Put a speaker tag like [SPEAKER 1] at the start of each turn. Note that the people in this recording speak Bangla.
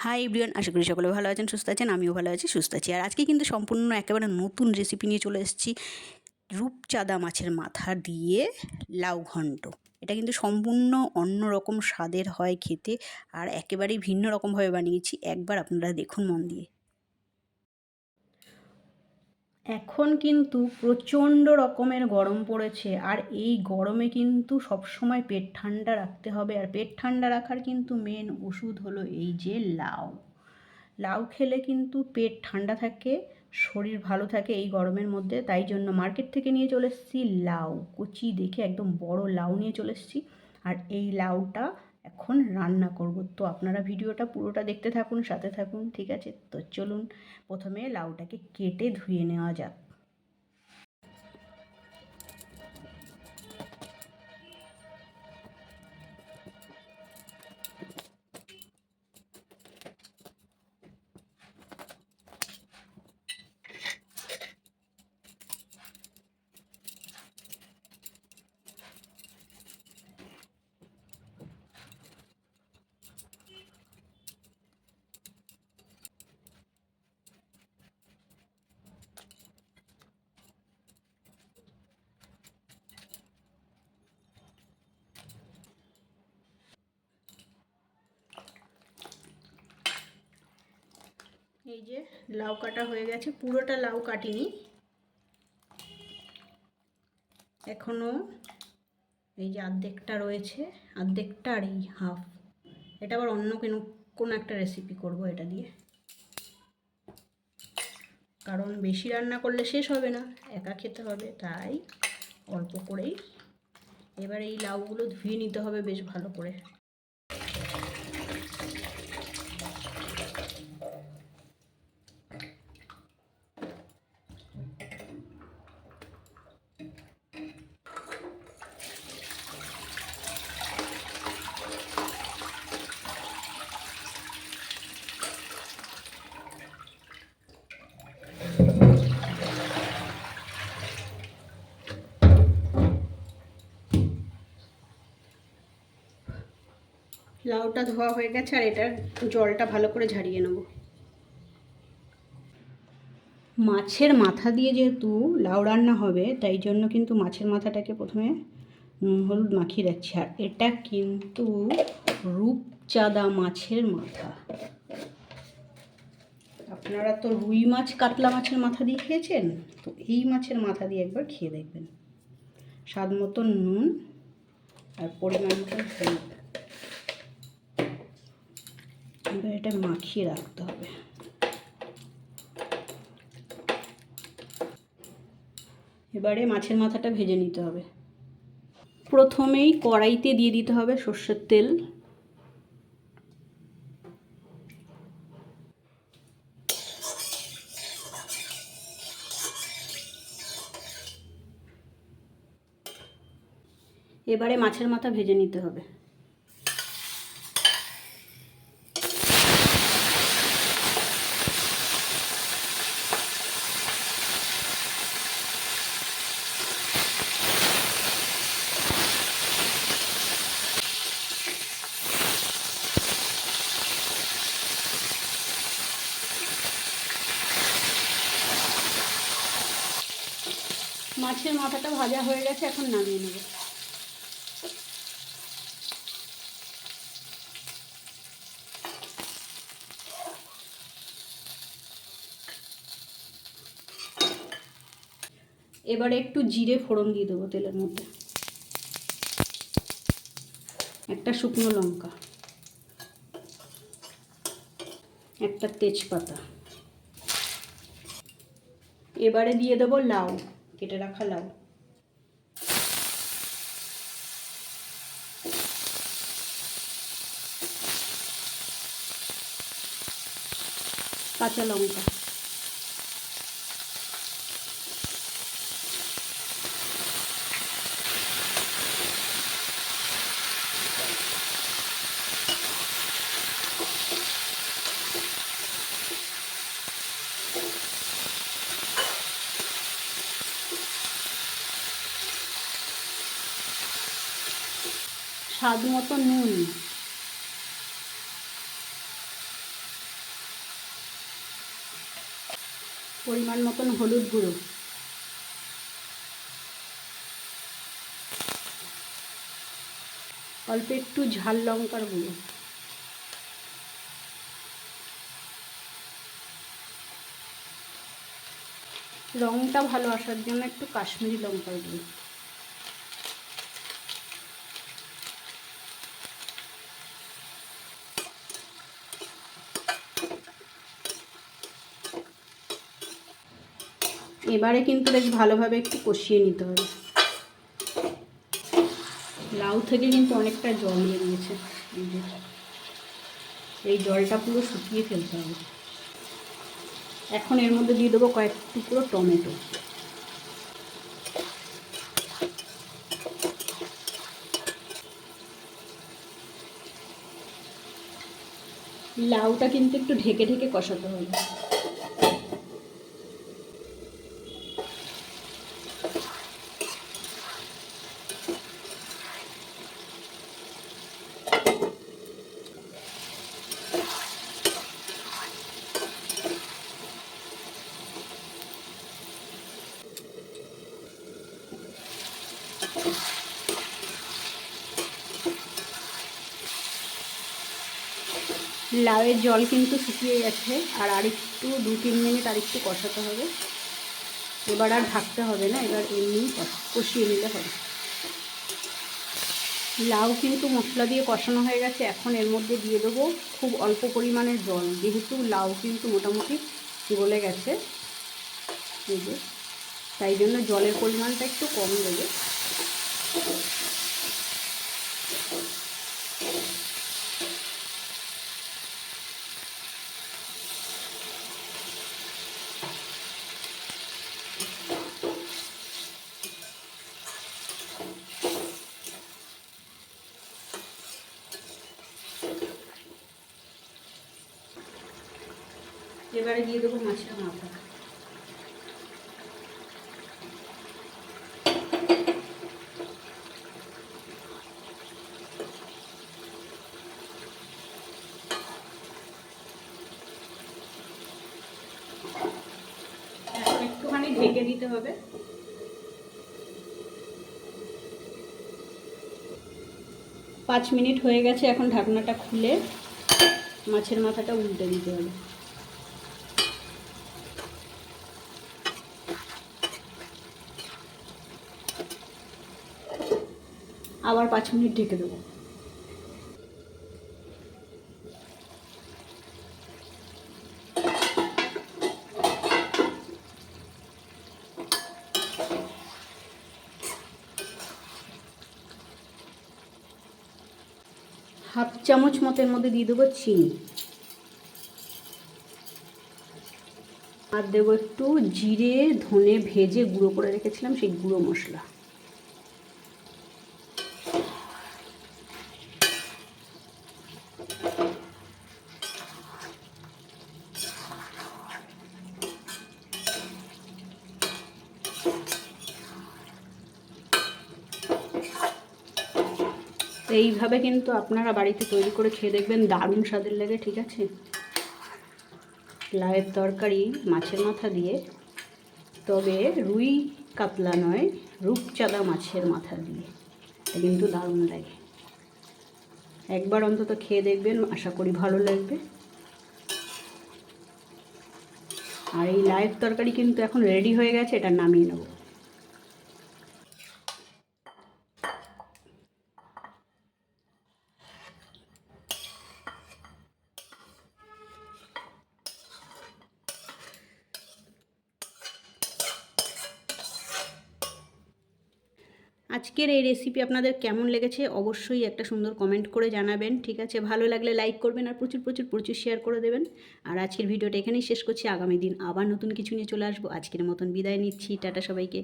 [SPEAKER 1] হাই এভরিওয়ান, আশা করি সকলে ভালো আছেন, সুস্থ আছেন। আমিও ভালো আছি, সুস্থ আছি। আর আজকে কিন্তু সম্পূর্ণ একেবারে নতুন রেসিপি নিয়ে চলে এসেছি। রূপচাঁদা মাছের মাথা দিয়ে লাউ ঘন্ট। এটা কিন্তু সম্পূর্ণ অন্য রকম স্বাদের হয় খেতে, আর একেবারেই ভিন্ন রকমভাবে বানিয়েছি। একবার আপনারা দেখুন মন দিয়ে। এখন কিন্তু প্রচণ্ড রকমের গরম পড়েছে, আর এই গরমে কিন্তু সবসময় পেট ঠান্ডা রাখতে হবে। আর পেট ঠান্ডা রাখার কিন্তু মেন ওষুধ হলো এই যে লাউ। লাউ খেলে কিন্তু পেট ঠান্ডা থাকে, শরীর ভালো থাকে এই গরমের মধ্যে। তাই জন্য মার্কেট থেকে নিয়ে চলে এসেছি লাউ, কচি দেখে একদম বড় লাউ নিয়ে চলে এসেছি। আর এই লাউটা এখন রান্না করব। তো আপনারা ভিডিওটা পুরোটা দেখতে থাকুন, সাথে থাকুন, ঠিক আছে? তো চলুন প্রথমে লাউটাকে কেটে ধুয়ে নেওয়া যাক। এই যে লাউ কাটা হয়ে গেছে, পুরোটা লাউ কাটিনি এখনো। এই যে অর্ধেকটা রয়েছে, অর্ধেকটা আর এই হাফ। এটা আবার অন্য কোনো একটা রেসিপি করব এটা দিয়ে, কারণ বেশি রান্না করলে শেষ হবে না, একা খেতে হবে, তাই অল্প করেই। এবার এই লাউগুলো ধুয়ে নিতে হবে বেশ ভালো করে। লাউটা ধোয়া হয়ে গেছে, আর এটার জলটা ভালো করে ঝারিয়ে নেব। মাছের মাথা দিয়ে যেহেতু লাউ রান্না হবে, তাই জন্য কিন্তু মাছের মাথাটাকে প্রথমে নুন হলুদ মাখিয়ে রাখছি। আর এটা কিন্তু রূপচাঁদা মাছের মাথা। আপনারা তো রুই মাছ, কাতলা মাছের মাথা দিয়ে খেয়েছেন, তো এই মাছের মাথা দিয়ে একবার খেয়ে দেখবেন। স্বাদ মতন নুন আর পরিমাণ মতন হলুদ। এবার এটা মাখিয়ে রাখতে হবে। এবারে মাছের মাথাটা ভেজে নিতে হবে। প্রথমেই কড়াইতে দিয়ে দিতে হবে সর্ষের তেল। এবারে মাছের মাথা ভেজে নিতে হবে। মাছের মাথাটা ভাজা হয়ে গেছে, এখন নামিয়ে নেব। এবারে একটু জিরে ফোড়ন দিয়ে দেবো তেলের মধ্যে, একটা শুকনো লঙ্কা, একটা তেজপাতা। এবারে দিয়ে দেবো লাউ, কেটে রাখা লাউ। কাঁচা লঙ্কা, স্বাদ মতো নুন, পরিমাণ মতন হলুদ গুঁড়ো, অল্প একটু ঝাল লঙ্কার গুঁড়ো, রঙটা ভালো আসার জন্য একটু কাশ্মীরি লঙ্কার গুঁড়ো, এবারে কিন্তু বেশ ভালোভাবে একটু কষিয়ে নিতে হবে। লাউ থেকে কিন্তু অনেকটা জল বেরিয়েছে, এই জলটা পুরো শুকিয়ে ফেলতে হবে। এখন এর মধ্যে দিয়ে দেবো কয়েক টুকরো টমেটো, লাউটা কিন্তু একটু ঢেকে ঢেকে কষাতে হবে। লাউয়ের জল কিন্তু শুকিয়ে গেছে, আর আরেকটু 2-3 মিনিট আরেকটু কষাতে হবে। এবার আর ঢাকতে হবে না, এবার এমনি কষিয়ে নিলে হবে। লাউ কিন্তু মশলা দিয়ে কষানো হয়ে গেছে। এখন এর মধ্যে দিয়ে দেবো খুব অল্প পরিমাণের জল, যেহেতু লাউ কিন্তু মোটামুটি গলে গেছে, তাই জন্য জলের পরিমাণটা একটু কম দেবে। এবারে দিয়ে দেবো মাছের মাথা, এখন একটুখানি ঢেকে দিতে হবে। পাঁচ মিনিট হয়ে গেছে, এখন ঢাকনাটা খুলে মাছের মাথাটা উল্টে দিতে হবে। আবার 5 মিনিট ঢেকে দেবো। হাফ চামচ মতের মধ্যে দিয়ে দেবো চিনি, আর দেবো একটু জিরে ধনে ভেজে গুঁড়ো করে রেখেছিলাম সেই গুঁড়ো মশলা। এইভাবে কিন্তু আপনারা বাড়িতে তৈরি করে খেয়ে দেখবেন, দারুণ স্বাদের লাগে। ঠিক আছে, লাউয়ের তরকারি মাছের মাথা দিয়ে, তবে রুই কাতলা নয়, রূপচাঁদা মাছের মাথা দিয়ে, এটা কিন্তু দারুণ লাগে। একবার অন্তত খেয়ে দেখবেন, আশা করি ভালো লাগবে। আর এই লাউয়ের তরকারি কিন্তু এখন রেডি হয়ে গেছে, এটা নামিয়ে নেব। আজকের এই রেসিপি আপনাদের কেমন লেগেছে অবশ্যই একটা সুন্দর কমেন্ট করে জানাবেন। ঠিক আছে, ভালো লাগলে লাইক করবেন, আর প্রচুর প্রচুর প্রচুর শেয়ার করে দেবেন। আর আজকের ভিডিওটা এখানেই শেষ করছি, আগামী দিন আবার নতুন কিছু নিয়ে চলে আসবো। আজকের মতন বিদায় নিচ্ছি, টাটা সবাইকে।